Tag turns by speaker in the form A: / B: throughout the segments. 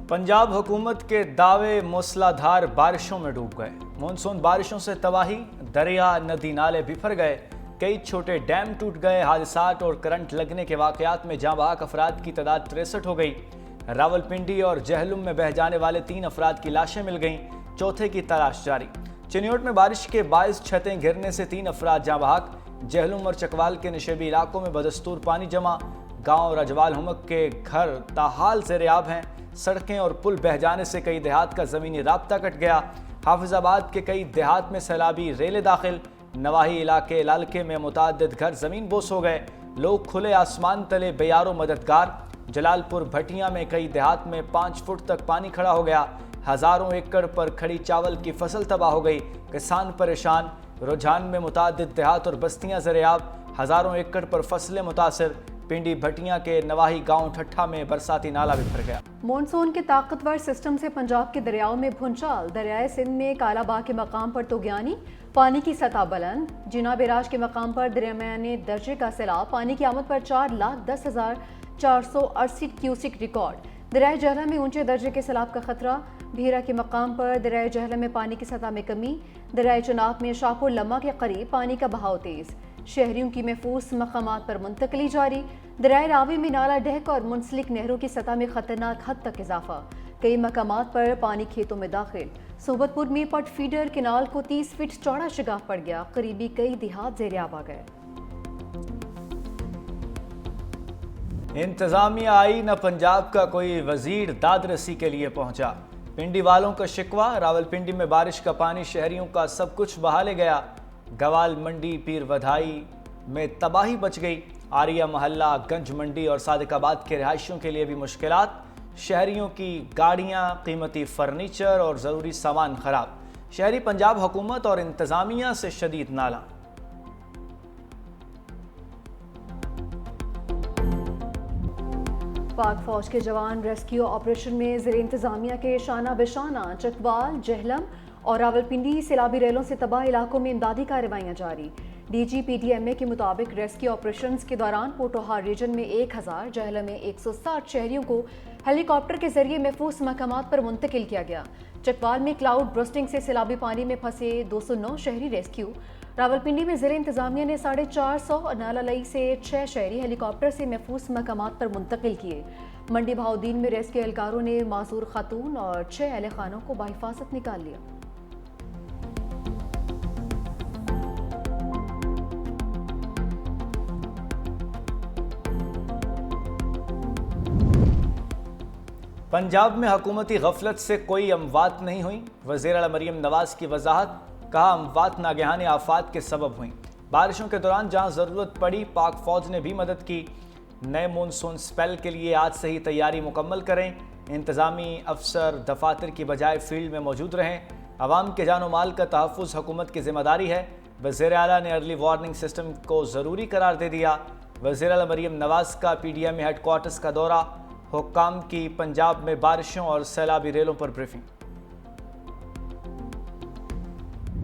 A: पंजाब हुकूमत के दावे मूसलाधार बारिशों में डूब गए। मानसून बारिशों से तबाही, दरिया नदी नाले बिफर गए, कई छोटे डैम टूट गए। हादसात और करंट लगने के वाकयात में जाँ बहक अफराद की तादाद 63 हो गई। रावलपिंडी और जहलुम में बह जाने वाले 3 अफराद की लाशें मिल गईं, चौथे की तलाश जारी। चिन्योट में बारिश के बायस छतें गिरने से 3 अफराद जाँ बहक। जहलुम और चकवाल के निशेबी इलाकों में बदस्तूर पानी जमा। गांव रजवाल हुमक के घर ताहाल ज़ेर-ए-आब हैं। सड़कें और पुल बह जाने से कई देहात का ज़मीनी राब्ता कट गया। हाफिजाबाद के कई देहात में सैलाबी रेले दाखिल। नवाही इलाके लालके में मुतअद्दिद घर ज़मीन बोस हो गए। लोग खुले आसमान तले बेयारो मददगार। जलालपुर भटिया में कई देहात में 5 फुट तक पानी खड़ा हो गया। हज़ारों एकड़ पर खड़ी चावल की फसल तबाह हो गई, किसान परेशान। रुझान में मुतअद्दिद देहात और बस्तियां ज़ेर-ए-आब, हज़ारों एकड़ पर फसलें मुतासिर। पिंडी भटिया के नवाही गांव ठट्ठा में बरसाती नाला बिखर गया।
B: मॉनसून के ताकतवर सिस्टम से पंजाब के दरियाओं में भूंचाल। दरियाए सिंध में कालाबाग के मकाम पर तोगयानी, पानी की सतह बुलंद। जिना बैराज के मकाम पर दरमियाने दर्जे का सैलाब, पानी की आमद पर 4,10,480 क्यूसिक रिकॉर्ड। दरियाए जहलम में ऊंचे दर्जे के सैलाब का खतरा। भीरा के मकाम पर दरियाए जहलम में पानी की सतह में कमी। दरियाए चनाब में शाहपुर लम्मा के करीब पानी का बहाव तेज। शहरियों की महफूज मकामात पर मुंतकली जारी। दरियाए रावी में नाला डहक और मुंसलिक नहरों की सतह में खतरनाक हद तक इजाफा। कई मकामात पर पानी खेतों में दाखिल। सोबतपुर में पट फीडर केनाल को 30 फीट चौड़ा शिगाफ पड़ गया। करीबी कई देहात ज़ेर-ए-आब आ गए।
A: इंतजामिया आई न पंजाब का कोई वजीर दादरसी के लिए पहुंचा। पिंडी वालों का शिकवा, रावलपिंडी में बारिश का पानी शहरियों का सब कुछ बहा ले गया। गवाल मंडी पीर वधाई में तबाही बच गई। आरिया महल्ला, गंज मंडी और सादिकाबाद के रिहायशियों के लिए भी मुश्किलात। शहरियों की गाड़ियां, कीमती फर्नीचर और ज़रूरी सामान खराब। शहरी पंजाब हुकूमत और इंतजामिया से शदीद नाला।
B: पाक फौज के जवान रेस्क्यू ऑपरेशन में ज़ेर इंतजामिया के शाना बेशाना चकवाल, जहलम और रावलपिंडी सैलाबी रेलों से तबाह इलाकों में इमदादी कार्रवाइयाँ जारी। DGPDMA के मुताबिक रेस्क्यू ऑपरेशंस के दौरान पोटोहार रीजन में 1000, जहलम में 160 शहरियों को हेलीकॉप्टर के जरिए महफूज मकामात पर मुंतकिल किया गया। चकवाल में क्लाउड ब्रस्टिंग से सैलाबी पानी में फंसे 209 शहरी रेस्क्यू। रावलपिंडी में ज़ेर इंतजामिया ने 450 और नालालई से 6 शहरी हेलीकॉप्टर से महफूज मकामात पर मुंतकिल किए। मंडी बहाउद्दीन में रेस्क्यू एहलकारों ने माजूर खातून और 6 अहले खानों को बाहिफाजत निकाल लिया।
A: पंजाब में हुकूमती गफलत से कोई अमवात नहीं हुई। वज़ीर आला मरीम नवाज की वजाहत, कहा अमवात नागहानी आफात के सबब हुई। बारिशों के दौरान जहां ज़रूरत पड़ी पाक फौज ने भी मदद की। नए मानसून स्पेल के लिए आज से ही तैयारी मुकम्मल करें। इंतज़ामी अफसर दफातर की बजाय फील्ड में मौजूद रहें। अवाम के जान माल का तहफ़्फ़ुज़ हुकूमत की जिम्मेदारी है। वज़ीर आला ने अर्ली वार्निंग सिस्टम को ज़रूरी करार दे दिया। वज़ीर आला मरीम नवाज का PDMA हेडक्वार्टर्स का दौरा। हुक्काम की पंजाब में बारिशों और सैलाबी रेलों पर ब्रीफिंग।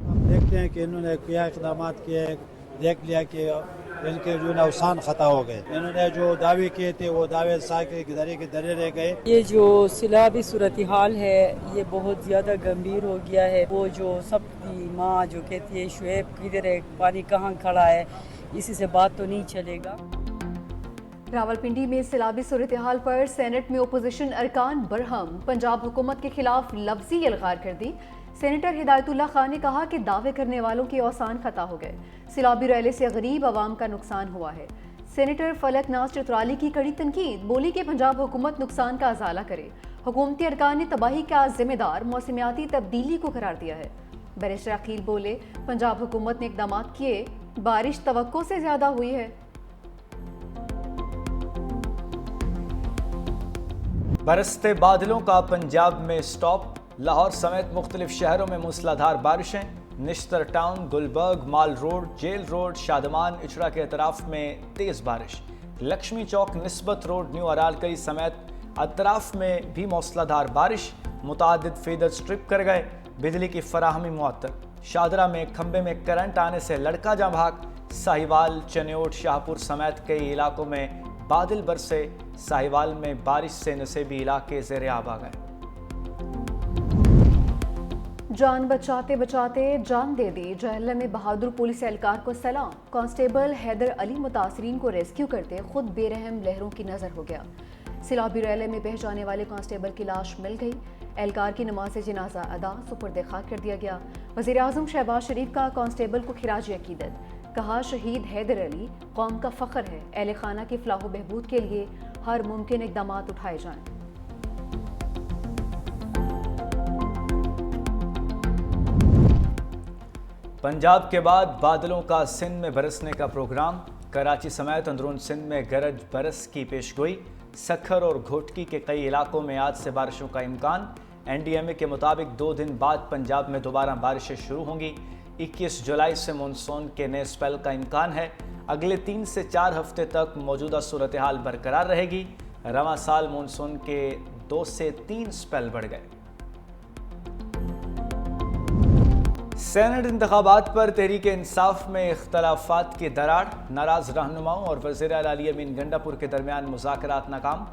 C: हम देखते हैं कि इन्होंने क्या इक़दाम किए, देख लिया कि इनके जो नुकसान खता हो गए। इन्होंने जो दावे किए थे वो दावे साके के दरे रह गए।
D: ये जो सैलाबी सूरत हाल है ये बहुत ज़्यादा गंभीर हो गया है। वो जो सबकी माँ जो कहती है शुएब किधर है, पानी कहाँ खड़ा है, इसी से बात तो नहीं चलेगा।
B: रावलपिंडी में सैलाबी सूरत हाल पर सेनेट में अपोजिशन अरकान बरहम। पंजाब हुकूमत के खिलाफ लफ्जी एल्गार कर दी। सेनेटर हिदायतुल्लाह खान ने कहा कि दावे करने वालों के औसान खता हो गए। सैलाबी रैले से गरीब आवाम का नुकसान हुआ है। सेनेटर फलक नाज चतराली की कड़ी तनकीद, बोली कि पंजाब हुकूमत नुकसान का अजाला करे। हुकूमती अरकान ने तबाही का जिम्मेदार मौसमियाती तब्दीली को करार दिया है। बैरिस्टर अकील बोले, पंजाब हुकूमत ने इकदाम किए, बारिश तवक्को से ज्यादा हुई है।
A: बरसते बादलों का पंजाब में स्टॉप। लाहौर समेत मुख्तलिफ शहरों में मूसलाधार बारिशें। निश्तर टाउन, गुलबर्ग, माल रोड, जेल रोड, शादमान, इचड़ा के अतराफ में तेज़ बारिश। लक्ष्मी चौक, निस्बत रोड, न्यू अरालकई समेत अतराफ में भी मूसलाधार बारिश। मुतअद्दिद फीडर स्ट्रिप कर गए। बिजली की फराहमी मुअत्तल। शादरा में खंबे में करंट आने से लड़का जाँ भाग। साहिवाल, चन्योट, शाहपुर समेत कई इलाकों में बादल बरसे। साहिवाल में बारिश से नसेबी इलाके ज़ेर-ए-आब आ गए।
B: جان بچاتے بچاتے جان دے دی، جہلم میں بہادر پولیس اہلکار کو سلام۔ کانسٹیبل حیدر علی متاثرین کو ریسکیو کرتے خود بے رحم لہروں کی نظر ہو گیا۔ سیلابی ریلے میں بہہ جانے والے کانسٹیبل کی لاش مل گئی، اہلکار کی نماز جنازہ ادا سپرد خاک کر دیا گیا۔ وزیر اعظم شہباز شریف کا کانسٹیبل کو خراج عقیدت، کہا شہید حیدر علی قوم کا فخر ہے، اہل خانہ کی فلاح و بہبود کے لیے ہر ممکن اقدامات اٹھائے جائیں۔
A: پنجاب کے بعد بادلوں کا سندھ میں برسنے کا پروگرام، کراچی سمیت اندرون سندھ میں گرج برس کی پیشگوئی، سکھر اور گھوٹکی کے کئی علاقوں میں آج سے بارشوں کا امکان۔ این ڈی ایم اے کے مطابق 2 دن بعد پنجاب میں دوبارہ بارشیں شروع ہوں گی۔ 21 جولائی سے مونسون کے نئے سپیل کا امکان ہے۔ اگلے 3 سے 4 ہفتے تک موجودہ صورتحال برقرار رہے گی۔ رواں سال مونسون کے 2 سے 3 سپیل بڑھ گئے۔ سینٹ انتخابات پر تحریک انصاف میں اختلافات کی دراڑ، ناراض رہنماؤں اور وزیر اعلیٰ علی امین گنڈاپور کے درمیان مذاکرات ناکام۔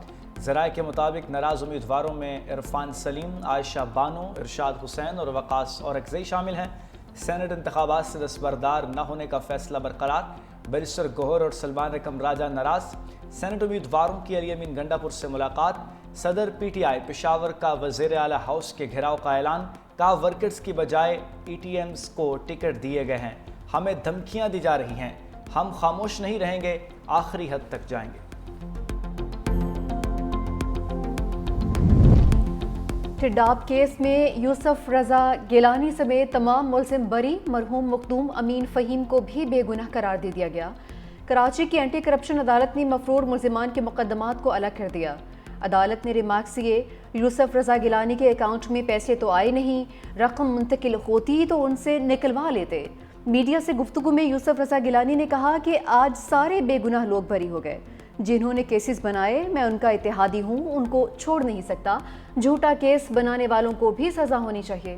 A: ذرائع کے مطابق ناراض امیدواروں میں عرفان سلیم، عائشہ بانو، ارشاد حسین اور وقاص اورکزئی شامل ہیں۔ سینٹ انتخابات سے دستبردار نہ ہونے کا فیصلہ برقرار، بیرسٹر گوہر اور سلمان رقم راجہ ناراض۔ سینٹ امیدواروں کی علی امین گنڈاپور سے ملاقات، صدر پی ٹی آئی پشاور کا وزیر اعلیٰ ہاؤس کے گھیراؤ کا اعلان، کہا ورکرز کی بجائے ای ٹی ایمز کو ٹکٹ دیے گئے ہیں، ہمیں دھمکیاں دی جا رہی ہیں، ہم خاموش نہیں رہیں گے، آخری حد تک جائیں گے۔
B: ٹڈاب کیس میں یوسف رضا گیلانی سمیت تمام ملزم بری، مرحوم مخدوم امین فہیم کو بھی بے گناہ قرار دے دیا گیا۔ کراچی کی اینٹی کرپشن عدالت نے مفرور ملزمان کے مقدمات کو الگ کر دیا۔ عدالت نے ریمارکس کیے، یوسف رضا گیلانی کے اکاؤنٹ میں پیسے تو آئے نہیں، رقم منتقل ہوتی تو ان سے نکلوا لیتے۔ میڈیا سے گفتگو میں یوسف رضا گیلانی نے کہا کہ آج سارے بے گناہ لوگ بری ہو گئے، جنہوں نے کیسز بنائے میں ان کا اتحادی ہوں، ان کو چھوڑ نہیں سکتا، جھوٹا کیس بنانے والوں کو بھی سزا ہونی چاہیے۔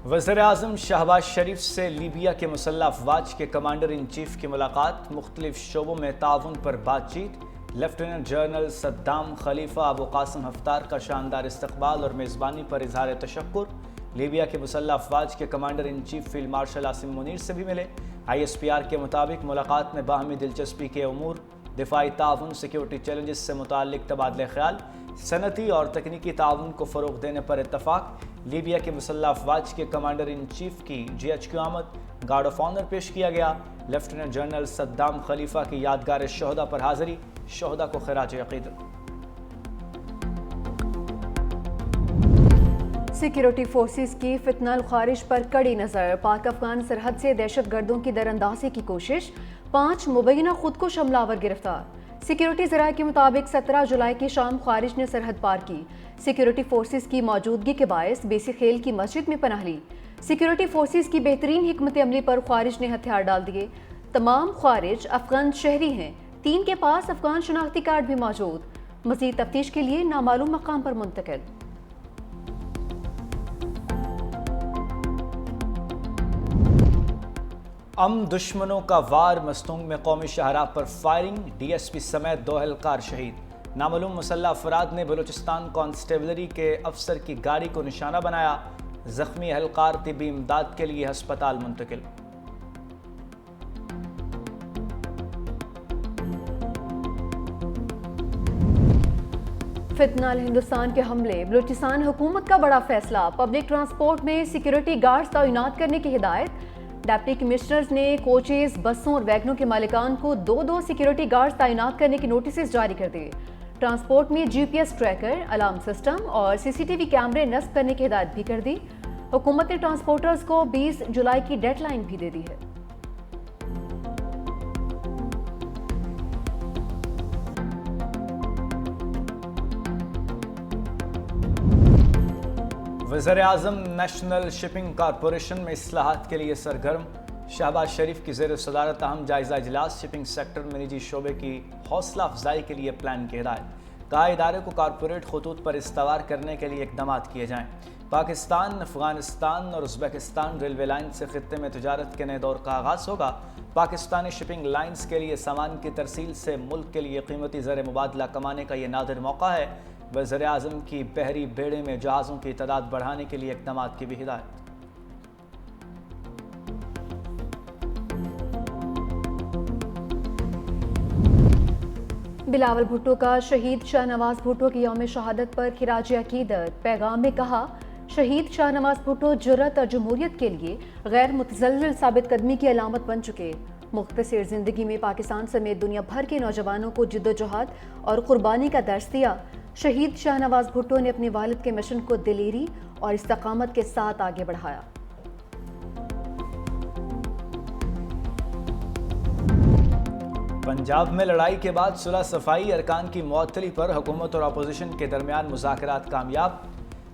A: وزیر اعظم شہباز شریف سے لیبیا کے مسلح افواج کے کمانڈر ان چیف کی ملاقات، مختلف شعبوں میں تعاون پر بات چیت۔ لیفٹیننٹ جنرل صدام خلیفہ ابو قاسم حفتار کا شاندار استقبال اور میزبانی پر اظہار تشکر۔ لیبیا کے مسلح افواج کے commander in chief field marshal Asim Munir سے بھی ملے۔ آئی ایس پی آر کے مطابق ملاقات میں باہمی دلچسپی کے امور، دفاعی تعاون، سیکیورٹی چیلنجز سے متعلق تبادلہ خیال، صنعتی اور تکنیکی تعاون کو فروغ دینے پر اتفاق۔ لیبیا کے مسلح افواج کے کمانڈر ان چیف کی جی ایچ کیو آمد، گارڈ آف آنر پیش کیا گیا۔ لیفٹیننٹ جنرل صدام خلیفہ کی یادگار شہداء پر حاضری، شہداء کو خراج عقیدت۔
B: سیکیورٹی فورسز کی فتنہ الخارج پر کڑی نظر، پاک افغان سرحد سے دہشت گردوں کی در اندازی کی کوشش، 5 مبینہ خودکش حملہ آور گرفتار۔ سیکیورٹی ذرائع کے مطابق 17 جولائی کی شام خارج نے سرحد پار کی، سیکیورٹی فورسز کی موجودگی کے باعث بیسی خیل کی مسجد میں پناہ لی۔ سیکیورٹی فورسز کی بہترین حکمت عملی پر خارج نے ہتھیار ڈال دیے۔ تمام خارج افغان شہری ہیں، 3 کے پاس افغان شناختی کارڈ بھی موجود، مزید تفتیش کے لیے نامعلوم مقام پر منتقل۔
A: دشمنوں کا وار، مستونگ میں قومی شاہراہ پر فائرنگ، ڈی ایس پی سمیت 2 اہلکار شہید۔ نامعلوم مسلح افراد نے بلوچستان کانسٹیبلری کے افسر کی گاڑی کو نشانہ بنایا، زخمی اہلکار طبی امداد کے لیے ہسپتال منتقل۔
B: فتنہ ہندوستان کے حملے، بلوچستان حکومت کا بڑا فیصلہ، پبلک ٹرانسپورٹ میں سیکیورٹی گارڈز تعینات کرنے کی ہدایت۔ ڈپٹی کمشنرز نے کوچز، بسوں اور ویگنوں کے مالکان کو 2 سیکیورٹی گارڈز تعینات کرنے کے نوٹسز جاری کر دیے۔ ٹرانسپورٹ میں G P S tracker, alarm system اور سی سی ٹی وی کیمرے نصب کرنے کی ہدایت بھی کر دی۔ حکومت نے ٹرانسپورٹرز کو 20 جولائی کی ڈیڈ لائن بھی دے دی ہے۔
A: وزیر اعظم نیشنل شپنگ کارپوریشن میں اصلاحات کے لیے سرگرم، شہباز شریف کی زیر صدارت اہم جائزہ اجلاس، شپنگ سیکٹر میں نجی شعبے کی حوصلہ افزائی کے لیے پلان کی ہدایت، کہا ادارے کو کارپوریٹ خطوط پر استوار کرنے کے لیے اقدامات کیے جائیں۔ پاکستان، افغانستان اور ازبکستان ریلوے لائن سے خطے میں تجارت کے نئے دور کا آغاز ہوگا۔ پاکستانی شپنگ لائنز کے لیے سامان کی ترسیل سے ملک کے لیے قیمتی زر مبادلہ کمانے کا یہ نادر موقع ہے۔ वज़ीर आज़म की बहरी बेड़े में जहाज़ों की तादाद बढ़ाने के लिए इक़दामात की भी हिदायत।
B: बिलावल भुट्टो का शहीद शाहनवाज भुट्टो की यौम शहादत पर खिराज अकीदत। पैगाम में कहा, शहीद शाहनवाज भुट्टो जुर्रत और जमहूरियत के लिए गैर मुतज़ल्ज़िल साबित कदमी की अलामत बन चुके। मुख्तसर ज़िंदगी में पाकिस्तान समेत दुनिया भर के नौजवानों को जिद्दोजहद और कुर्बानी का दर्स दिया। शहीद शाहनवाज भुट्टो ने अपने वालिद के मिशन को दिलेरी और इस्तकामत के साथ आगे बढ़ाया।
A: पंजाब में लड़ाई के बाद सुलह सफाई अरकान की मुअत्तली पर हुकूमत और अपोजिशन के दरमियान मुज़ाकरात कामयाब।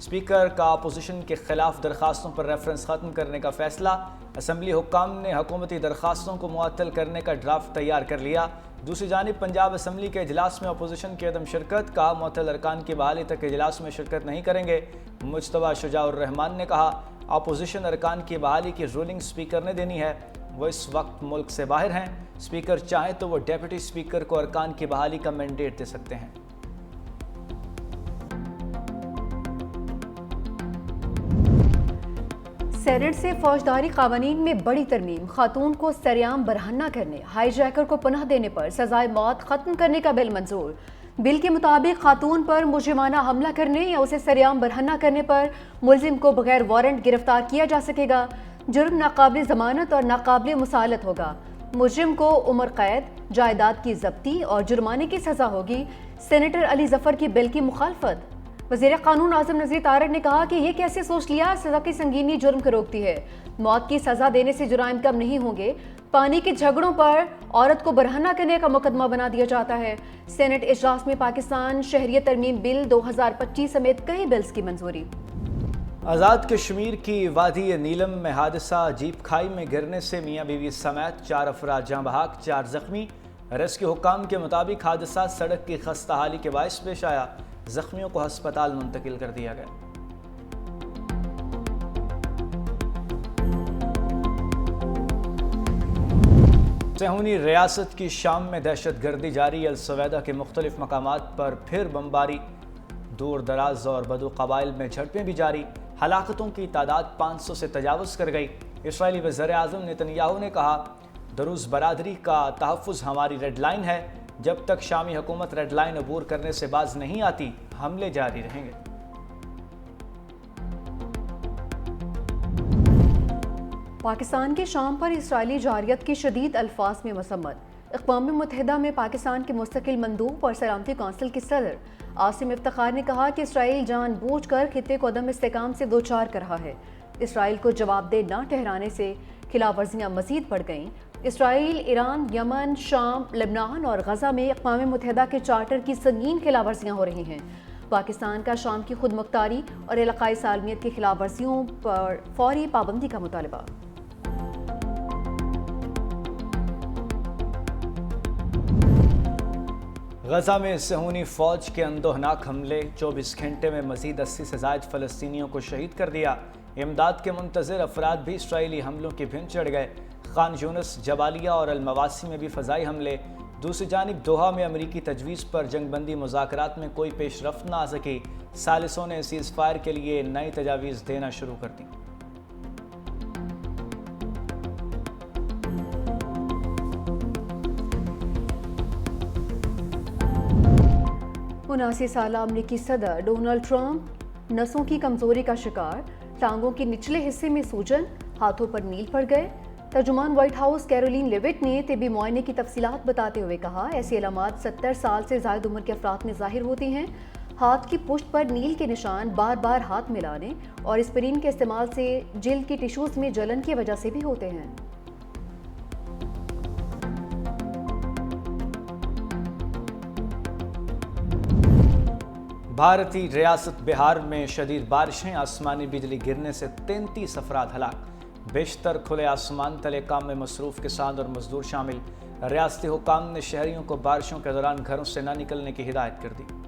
A: स्पीकर का अपोजिशन के खिलाफ दरखास्तों पर रेफरेंस ख़त्म करने का फैसला। असम्बली हुक्काम ने हुकूमती दरखास्तों को मुअत्तल करने का ड्राफ्ट तैयार कर लिया। दूसरी जानिब पंजाब असम्बली के इजलास में अपोजिशन की अदम शिरकत का मुअत्तल अरकान की बहाली तक इजलास में शिरकत नहीं करेंगे। मुज्तबा शुजाउर रहमान ने कहा, अपोजिशन अरकान की बहाली की रूलिंग स्पीकर ने देनी है, वो इस वक्त मुल्क से बाहर हैं। स्पीकर चाहे तो वो डेप्यूटी स्पीकर को अरकान की बहाली का मैंडेट दे सकते हैं।
B: सेनेट से फौजदारी कानून में बड़ी तरमीम। खातून को सरेआम बरहना करने, हाईजैकर को पनाह देने पर सजाए मौत खत्म करने का बिल मंजूर। बिल के मुताबिक खातून पर मुजरिमाना हमला करने या उसे सरेआम बरहना करने पर मुलजिम को बगैर वारंट गिरफ्तार किया जा सकेगा। जुर्म नाकाबिल जमानत और नाकाबिल मुसालत होगा। मुजरिम को उम्र कैद, जायदाद की जब्ती और जुर्माने की सजा होगी। सेनेटर अली जफर की बिल की मुखालफत। वज़ीर कानून आज़म नज़ीर तारक ने कहा कि ये कैसे सोच लिया, सजा की संगीनी जुर्म को रोकती है। मौत की सजा देने से जुराइम कम नहीं होंगे। पानी के झगड़ों पर औरत को बरहना करने का मुकदमा बना दिया जाता है। सेनेट इजलास में पाकिस्तान शहरियत तरमीम बिल 2025 समेत कई बिल्स की मंजूरी।
A: आज़ाद कश्मीर की वादी नीलम में हादसा। जीप खाई में गिरने से मियाँ बीवी समेत 4 अफराद जाँ बहक, 4 जख्मी। रेस्क्यू हुक्काम के मुताबिक हादसा सड़क की खस्ता हाली के बायस पेश आया। जख्मियों को हस्पताल मुंतकिल कर दिया गया। सेहूनी रियासत की शाम में दहशत गर्दी जारी। अल सवैदा के मुख्तलिफ मकामात पर फिर बमबारी। दूर दराज और बदू कबाइल में झड़पें भी जारी। हलाकतों की तादाद 500 से तजावज़ कर गई। इसराइली वज़ीर आज़म नेतन्याहू ने कहा, दरूज़ बरादरी का तहफ़्फ़ुज़ हमारी रेड लाइन है। जब तक शामी हुकूमत रेड लाइन अबूर करने से बाज नहीं आती, हमले जारी रहेंगे।
B: पाकिस्तान के शाम पर इसराइली जारियत की शदीद अल्फाज में मसम्मत। अक़वाम मुत्तहिदा में पाकिस्तान के मुस्तकिल मंदूब और सलामती कौंसिल के सदर आसिम इफ्तिखार ने कहा कि इसराइल जानबूझकर खित्ते को अदम इस्तेकाम से दोचार कर रहा है। इसराइल को जवाबदेह न ठहराने से खिलाफ वर्जियाँ मज़ीद बढ़ गईं। इसराइल, ईरान, यमन, शाम, लेबनान और गज़ा में अक़वाम मुत्तहिदा के चार्टर की संगीन खिलाफ वर्जियाँ हो रही हैं। पाकिस्तान का शाम की खुद मुख्तारी और इलाक़ाई सालमियत की खिलाफ वर्जियों पर फौरी पाबंदी का मुतालबा।
A: गज़ा में सेहूनी फ़ौज के अंदोहनाक हमले। 24 घंटे में मज़ीद 80 से ज़ायद फ़लस्तीनियों को शहीद कर दिया। इमदाद के मुंतज़िर अफराद भी इसराइली हमलों की भिंड चढ़ गए। खान यूनिस, जबालिया और अल-मवासी में भी फ़ज़ाई हमले। दूसरी जानिब दोहा में अमरीकी तजवीज़ पर जंगबंदी मुज़ाकरात में कोई पेशरफ्त ना आ सकी। सालिसों ने सीज़ फायर के लिए नई तजावीज़ देना शुरू कर दी।
B: 79 साल अमरीकी सदर डोनाल्ड ट्रंप नसों की कमजोरी का शिकार। टांगों के निचले हिस्से में सूजन, हाथों पर नील पड़ गए। तर्जुमान व्हाइट हाउस कैरोलिन लेविट ने तिब्बी मुआयने की तफसीलात बताते हुए कहा, ऐसी अलामात 70 साल से ज़ायद उम्र के अफराद में ज़ाहिर होती हैं। हाथ की पुष्ट पर नील के निशान बार बार हाथ मिलाने और एस्पिरिन के इस्तेमाल से जिल्द की टिश्यूज़ में जलन की वजह से भी होते हैं।
A: भारतीय रियासत बिहार में शदीद बारिशें, आसमानी बिजली गिरने से 33 अफराद हलाक। बेशतर खुले आसमान तले काम में मसरूफ़ किसान और मजदूर शामिल। रियासती हुक्काम ने शहरियों को बारिशों के दौरान घरों से न निकलने की हिदायत कर दी।